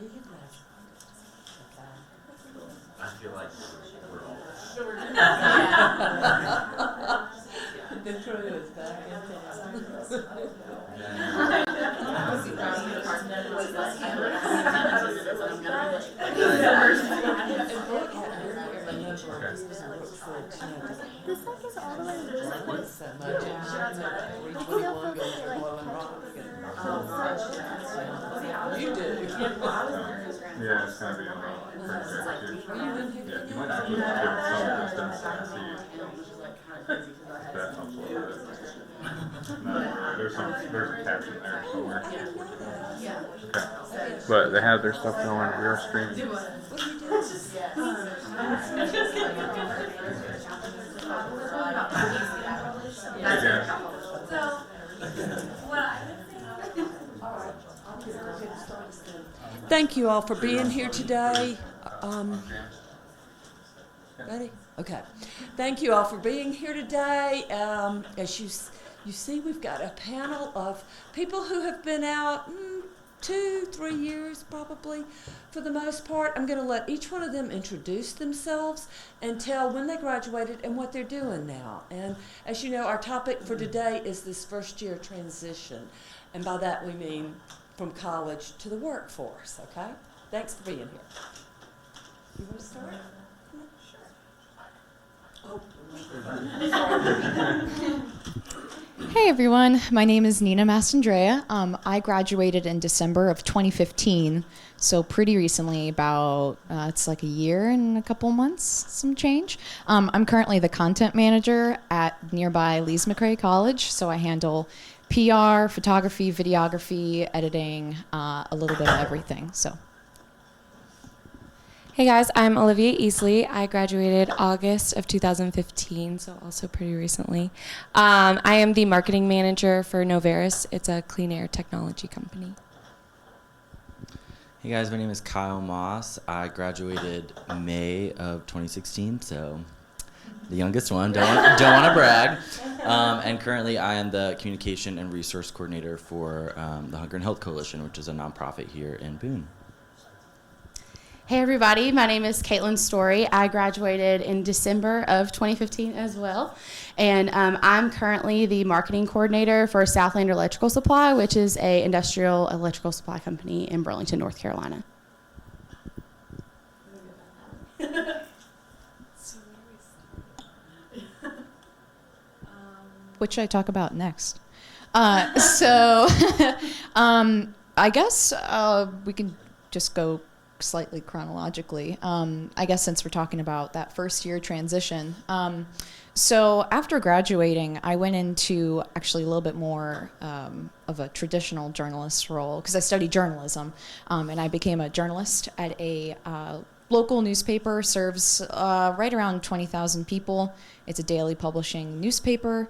you graduated. Okay. I feel like we're all. The crew is back in town. This like is all the way to the So much. 321 goes to Boiling Rock. You do. Yeah, it's gonna be on the first day. Yeah, you might actually give some distance and see if that helps a little bit. No, there's a caption there somewhere. Okay. But they have their stuff going. We are streaming. Yeah. Thank you all for being here today. Ready? Okay. Thank you all for being here today. As you see, we've got a panel of people who have been out 2-3 years probably for the most part. I'm going to let each one of them introduce themselves and tell when they graduated and what they're doing now. And as you know, our topic for today is this first year transition. And by that we mean from college to the workforce, okay? Thanks for being here. You want to start? Hey everyone, my name is Nina Mastandrea. I graduated in December of 2015, so pretty recently, about it's like a year and a couple months, some change. I'm currently the content manager at nearby Lees McRae College, so I handle PR, photography, videography, editing, a little bit of everything. So. Hey guys, I'm Olivia Easley. I graduated August of 2015, so also pretty recently. I am the marketing manager for Noveris. It's a clean air technology company. Hey guys, my name is Kyle Moss. I graduated May of 2016, so the youngest one. Don't want to brag. And currently, I am the communication and resource coordinator for the Hunger and Health Coalition, which is a nonprofit here in Boone. Hey everybody, my name is Caitlin Story. I graduated in December of 2015 as well. And I'm currently the marketing coordinator for Southland Electrical Supply, which is a industrial electrical supply company in Burlington, North Carolina. What should I talk about next? I guess we can just go slightly chronologically. I guess since we're talking about that first year transition. So after graduating, I went into actually a little bit more of a traditional journalist role because I studied journalism, and I became a journalist at a local newspaper, serves right around 20,000 people. It's a daily publishing newspaper,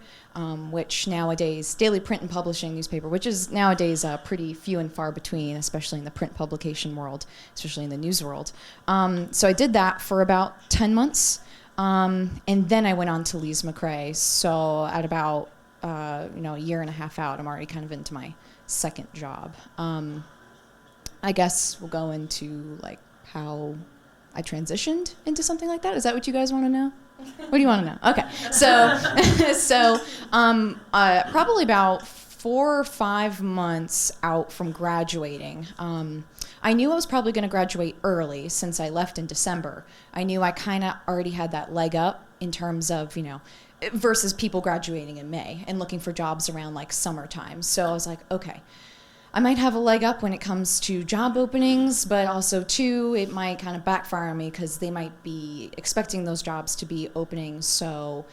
which nowadays, daily print and publishing newspaper, which is nowadays pretty few and far between, especially in the print publication world, especially in the news world. So I did that for about 10 months, and then I went on to Lees McRae. So at about a year and a half out, I'm already kind of into my second job. I guess we'll go into like how I transitioned into something like that. Is that what you guys want to know? What do you want to know? Okay, so probably about 4 or 5 months out from graduating, I knew I was probably going to graduate early since I left in December. I knew I kind of already had that leg up in terms of, versus people graduating in May and looking for jobs around like summertime. So I was like, okay, I might have a leg up when it comes to job openings, but also too, it might kind of backfire on me because they might be expecting those jobs to be opening. So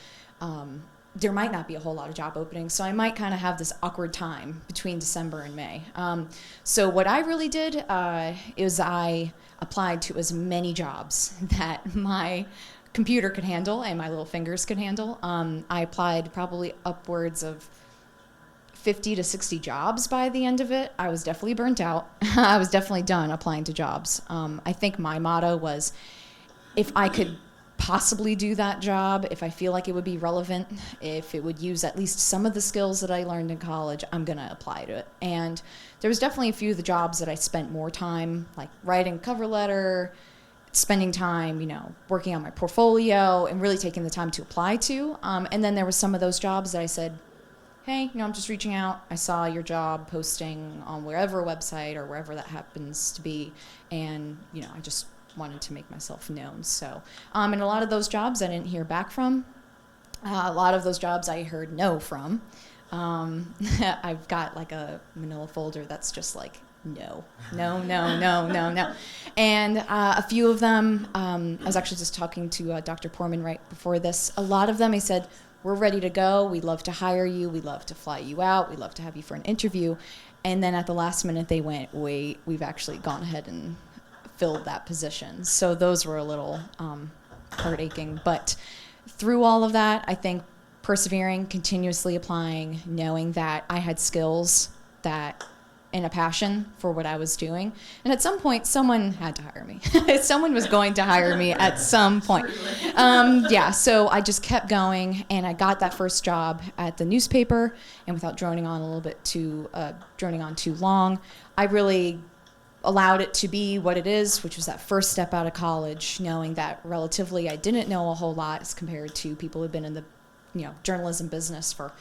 there might not be a whole lot of job openings. So I might kind of have this awkward time between December and May. So what I really did is I applied to as many jobs that my computer could handle and my little fingers could handle. I applied probably upwards of 50 to 60 jobs by the end of it. I was definitely burnt out. I was definitely done applying to jobs. I think my motto was, if I could possibly do that job, if I feel like it would be relevant, if it would use at least some of the skills that I learned in college, I'm going to apply to it. And there was definitely a few of the jobs that I spent more time, like writing a cover letter, spending time, working on my portfolio and really taking the time to apply to. And then there was some of those jobs that I said, hey, I'm just reaching out. I saw your job posting on wherever website or wherever that happens to be. And, I just wanted to make myself known. So, and a lot of those jobs I didn't hear back from. A lot of those jobs I heard no from. I've got like a manila folder that's just like, no. And a few of them, I was actually just talking to Dr. Poorman right before this. A lot of them, he said, we're ready to go. We'd love to hire you. We'd love to fly you out. We'd love to have you for an interview. And then at the last minute, they went, wait, we've actually gone ahead and filled that position. So those were a little heart-aching. But through all of that, I think persevering, continuously applying, knowing that I had skills and a passion for what I was doing. And at some point, someone had to hire me. Someone was going to hire me at some point. So I just kept going, and I got that first job at the newspaper. And without droning on too long, I really allowed it to be what it is, which was that first step out of college, knowing that relatively I didn't know a whole lot as compared to people who've been in the journalism business for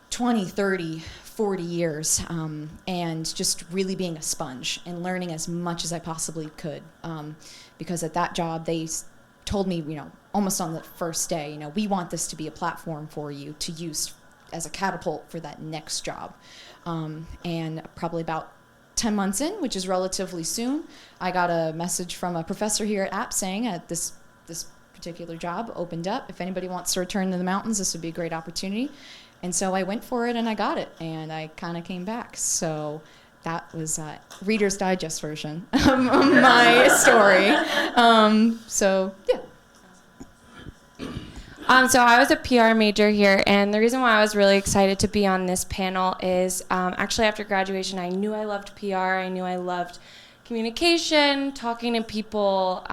20, 30, 40 years, and just really being a sponge and learning as much as I possibly could. Because at that job, they told me, almost on the first day, we want this to be a platform for you to use as a catapult for that next job. And probably about 10 months in, which is relatively soon, I got a message from a professor here at App saying this particular job opened up. If anybody wants to return to the mountains, this would be a great opportunity. And so I went for it and I got it, and I kind of came back. So that was Reader's Digest version of my story. So I was a PR major here, and the reason why I was really excited to be on this panel is actually after graduation, I knew I loved PR. I knew I loved communication, talking to people,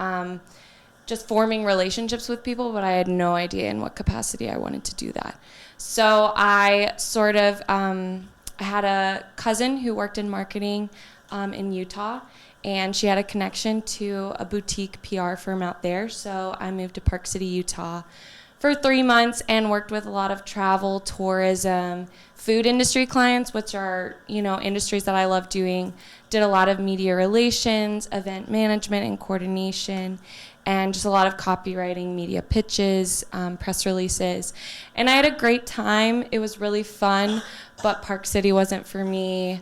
just forming relationships with people, but I had no idea in what capacity I wanted to do that. So I sort of I had a cousin who worked in marketing in Utah, and she had a connection to a boutique PR firm out there. So I moved to Park City, Utah for 3 months and worked with a lot of travel, tourism, food industry clients, which are, industries that I love doing. Did a lot of media relations, event management and coordination, and just a lot of copywriting, media pitches, press releases. And I had a great time. It was really fun, but Park City wasn't for me.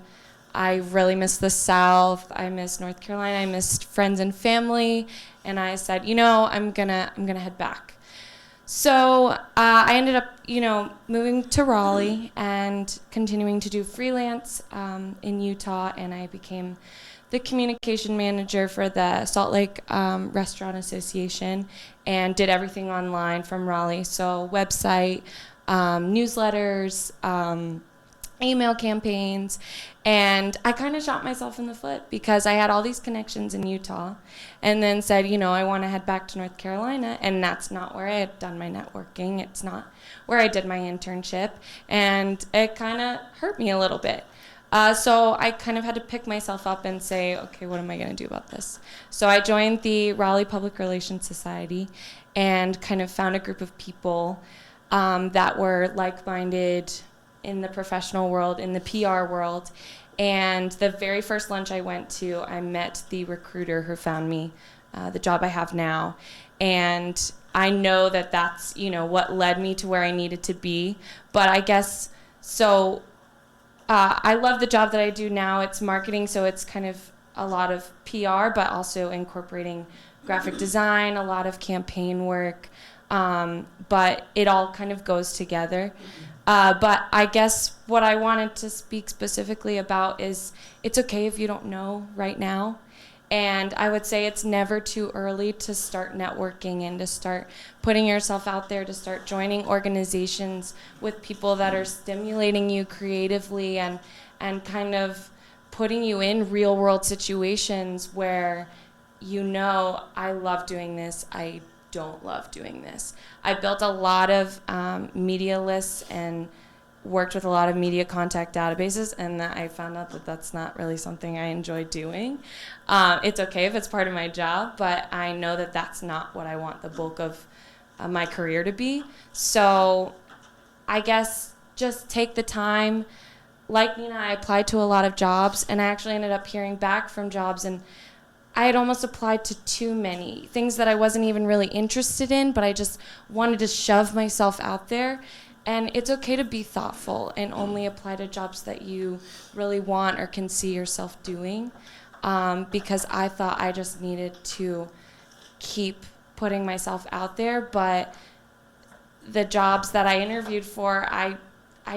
I really missed the South. I missed North Carolina. I missed friends and family. And I said, I'm gonna head back. So I ended up, moving to Raleigh and continuing to do freelance in Utah, and I became the communication manager for the Salt Lake Restaurant Association and did everything online from Raleigh. So website, newsletters, email campaigns, and I kind of shot myself in the foot because I had all these connections in Utah and then said, I want to head back to North Carolina, and that's not where I had done my networking. It's not where I did my internship, and it kind of hurt me a little bit. So I kind of had to pick myself up and say, okay, what am I going to do about this? So I joined the Raleigh Public Relations Society and kind of found a group of people that were like-minded in the professional world, in the PR world. And the very first lunch I went to, I met the recruiter who found me the job I have now. And I know that that's, what led me to where I needed to be. But I guess, so I love the job that I do now. It's marketing, so it's kind of a lot of PR, but also incorporating graphic design, a lot of campaign work. But it all kind of goes together. But I guess what I wanted to speak specifically about is it's okay if you don't know right now. And I would say it's never too early to start networking and to start putting yourself out there, to start joining organizations with people that are stimulating you creatively and kind of putting you in real world situations where I love doing this. I don't love doing this. I built a lot of media lists and worked with a lot of media contact databases, and that I found out that that's not really something I enjoy doing. It's okay if it's part of my job, but I know that that's not what I want the bulk of my career to be. So I guess just take the time. Like Nina, I applied to a lot of jobs, and I actually ended up hearing back from jobs, and I had almost applied to too many things that I wasn't even really interested in, but I just wanted to shove myself out there. And it's okay to be thoughtful and only apply to jobs that you really want or can see yourself doing, because I thought I just needed to keep putting myself out there. But the jobs that I interviewed for, I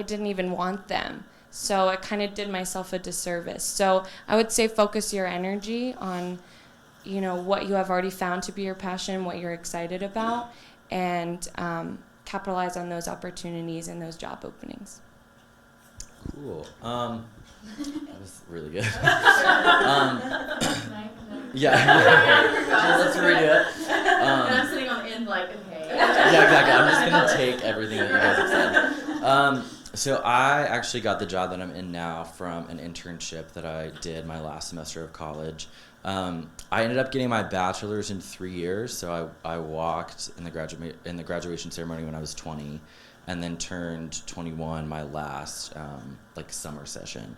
didn't even want them. So I kind of did myself a disservice. So I would say focus your energy on, you know, what you have already found to be your passion, what you're excited about, and capitalize on those opportunities and those job openings. Cool. That was really good. Yeah. Let's redo it. And I'm sitting on the end like, okay. Yeah, exactly. I'm just gonna take everything that you guys have said. So I actually got the job that I'm in now from an internship that I did my last semester of college. I ended up getting my bachelor's in 3 years, so I walked in the graduation ceremony when I was 20, and then turned 21 my last summer session,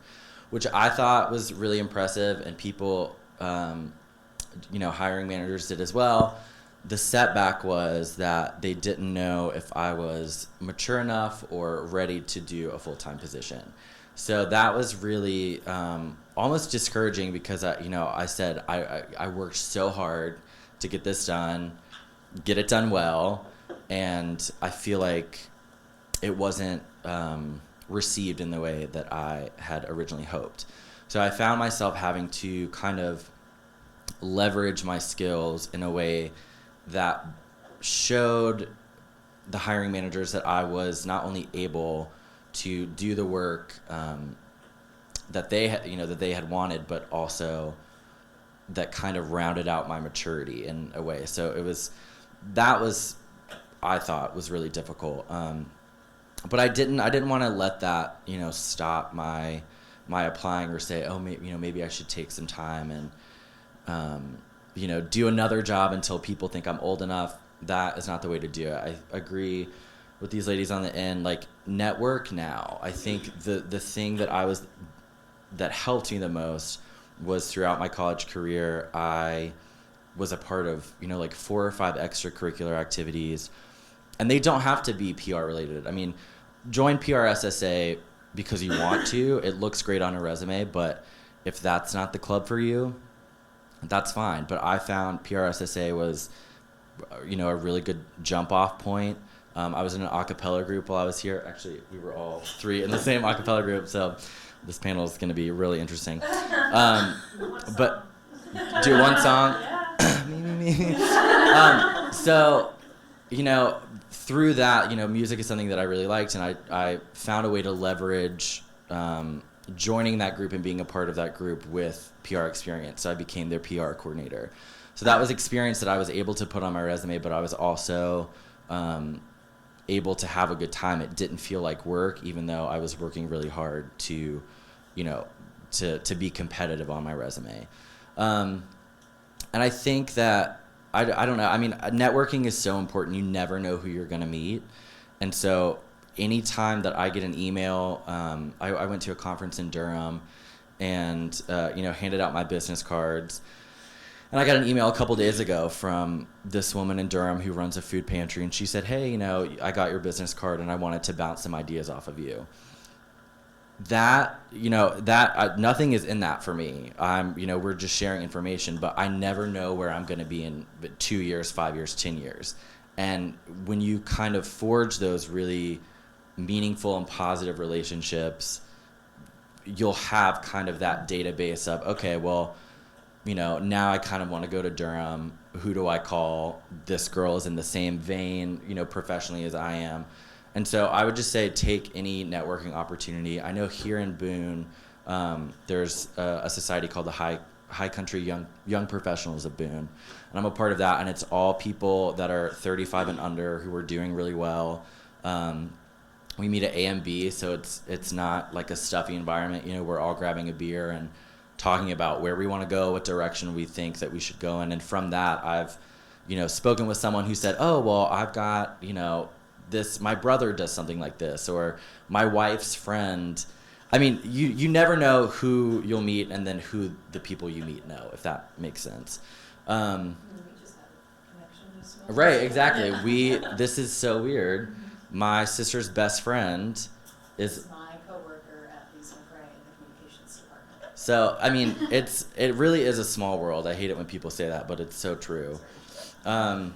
which I thought was really impressive, and people, hiring managers did as well. The setback was that they didn't know if I was mature enough or ready to do a full-time position. So that was really almost discouraging, because I said I worked so hard to get this done, get it done well, and I feel like it wasn't received in the way that I had originally hoped. So I found myself having to kind of leverage my skills in a way that showed the hiring managers that I was not only able to do the work that they had wanted, but also that kind of rounded out my maturity in a way. So I thought was really difficult. But I didn't want to let that stop my applying, or say, oh, maybe I should take some time and do another job until people think I'm old enough. That is not the way to do it. I agree with these ladies on the end, like, network now. I think the thing that helped me the most was throughout my college career, I was a part of, 4 or 5 extracurricular activities, and they don't have to be PR related. I mean, join PRSSA because you want to. It looks great on a resume, but if that's not the club for you, that's fine. But I found PRSSA was, a really good jump off point. I was in an a cappella group while I was here. Actually, we were all 3 in the same a cappella group, so this panel is going to be really interesting. But do one song. Me. So, through that, music is something that I really liked, and I found a way to leverage joining that group and being a part of that group with PR experience. So I became their PR coordinator. So that was experience that I was able to put on my resume, but I was also able to have a good time. It didn't feel like work, even though I was working really hard to be competitive on my resume. And I think that, I don't know, I mean, networking is so important. You never know who you're going to meet. And so anytime that I get an email, I went to a conference in Durham and, handed out my business cards. And I got an email a couple days ago from this woman in Durham who runs a food pantry, and she said, hey, I got your business card and I wanted to bounce some ideas off of you. Nothing is in that for me. We're just sharing information, but I never know where I'm going to be in 2 years, 5 years, 10 years. And when you kind of forge those really meaningful and positive relationships, you'll have kind of that database of, okay, well, now I kind of want to go to Durham. Who do I call? This girl is in the same vein, professionally as I am. And so I would just say take any networking opportunity. I know here in Boone, there's a society called the High Country Young Professionals of Boone, and I'm a part of that. And it's all people that are 35 and under who are doing really well. We meet at A and B, so it's not like a stuffy environment. You know, we're all grabbing a beer and talking about where we want to go, what direction we think that we should go in. And from that, I've, you know, spoken with someone who said, oh, well, I've got, you know, this, my brother does something like this, or my wife's friend. I mean, you never know who you'll meet and then who the people you meet know, if that makes sense. Right, exactly. This is so weird. My sister's best friend is my coworker at Lisa Gray in the communications department. So, I mean, it really is a small world. I hate it when people say that, but it's so true. And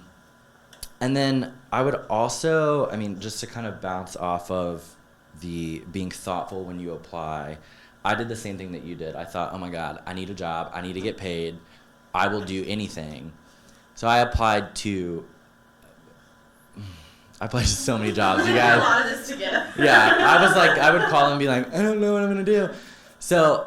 then I would also, I mean, just to kind of bounce off of the being thoughtful when you apply, I did the same thing that you did. I thought, oh my God, I need a job. I need to get paid. I will do anything. So I applied to so many jobs. You guys, a lot of this together. yeah, I would call and be like, I don't know what I'm going to do. So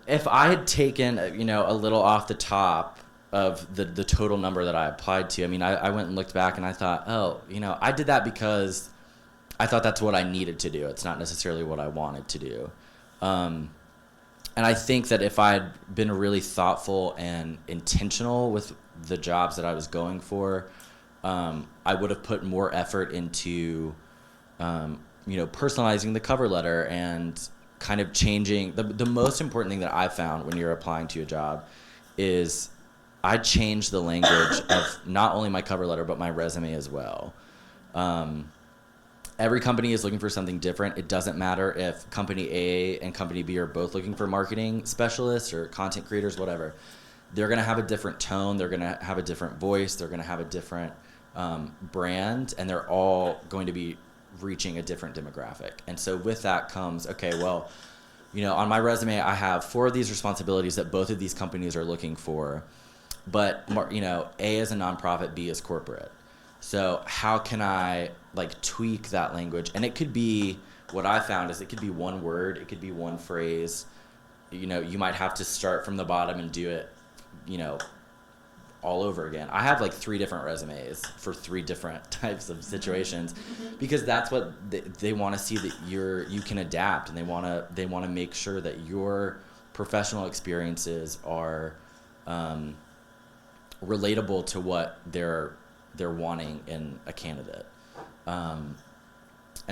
if I had taken, you know, a little off the top of the total number that I applied to, I mean, I went and looked back and I thought, oh, you know, I did that because I thought that's what I needed to do. It's not necessarily what I wanted to do. And I think that if I had been really thoughtful and intentional with the jobs that I was going for, I would have put more effort into, you know, personalizing the cover letter and kind of changing. The most important thing that I've found when you're applying to a job is I changed the language of not only my cover letter, but my resume as well. Every company is looking for something different. It doesn't matter if company A and company B are both looking for marketing specialists or content creators, whatever. They're going to have a different tone. They're going to have a different voice. They're going to have a different brand, and they're all going to be reaching a different demographic. And so with that comes, okay, well, you know, on my resume, I have 4 of these responsibilities that both of these companies are looking for, but, you know, A is a nonprofit, B is corporate. So how can I like tweak that language? And it could be, what I found is it could be one word, it could be one phrase. You know, you might have to start from the bottom and do it, you know, all over again. I have like 3 different resumes for 3 different types of situations because that's what they want to see, that you can adapt, and they want to make sure that your professional experiences are relatable to what they're wanting in a candidate. And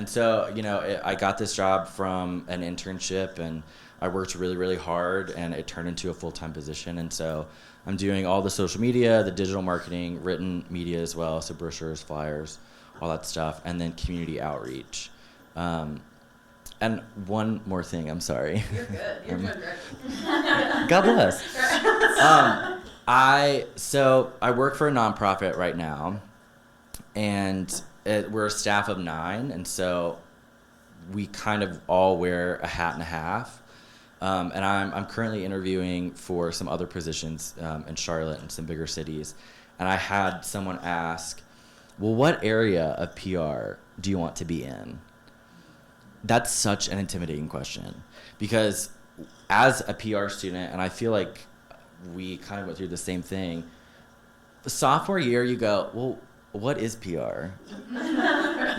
so, you know, I got this job from an internship, and I worked really, really hard, and it turned into a full-time position. And so I'm doing all the social media, the digital marketing, written media as well, so brochures, flyers, all that stuff, and then community outreach. And one more thing, I'm sorry. You're good. You're doing great. God bless. I work for a nonprofit right now, and we're a staff of 9, and so we kind of all wear a hat and a half. And I'm currently interviewing for some other positions in Charlotte and some bigger cities. And I had someone ask, well, what area of PR do you want to be in? That's such an intimidating question, because as a PR student, and I feel like we kind of went through the same thing, the sophomore year you go, well, what is PR?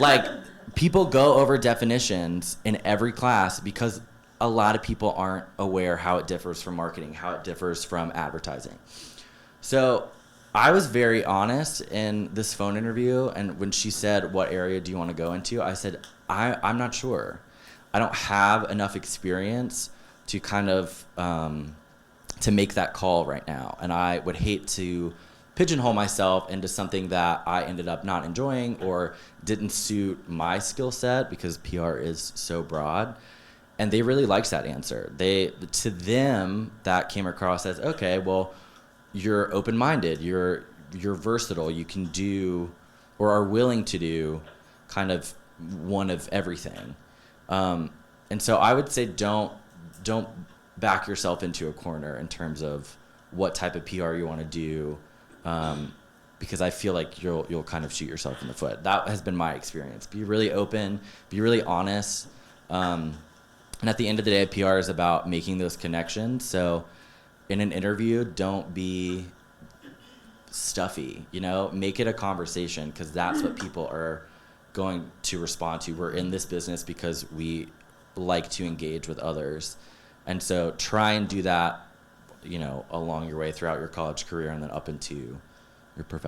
Like, people go over definitions in every class because a lot of people aren't aware how it differs from marketing, how it differs from advertising. So I was very honest in this phone interview, and when she said, what area do you want to go into? I said, I'm not sure. I don't have enough experience to kind of, to make that call right now. And I would hate to pigeonhole myself into something that I ended up not enjoying or didn't suit my skill set, because PR is so broad. And they really liked that answer. To them, that came across as, okay, well, you're open-minded, you're versatile, you can do, or are willing to do, kind of one of everything. And so I would say don't back yourself into a corner in terms of what type of PR you want to do, because I feel like you'll kind of shoot yourself in the foot. That has been my experience. Be really open, be really honest. And at the end of the day, PR is about making those connections. So in an interview, don't be stuffy, you know, make it a conversation, because that's what people are going to respond to. We're in this business because we like to engage with others. And so try and do that, you know, along your way throughout your college career and then up into your profession.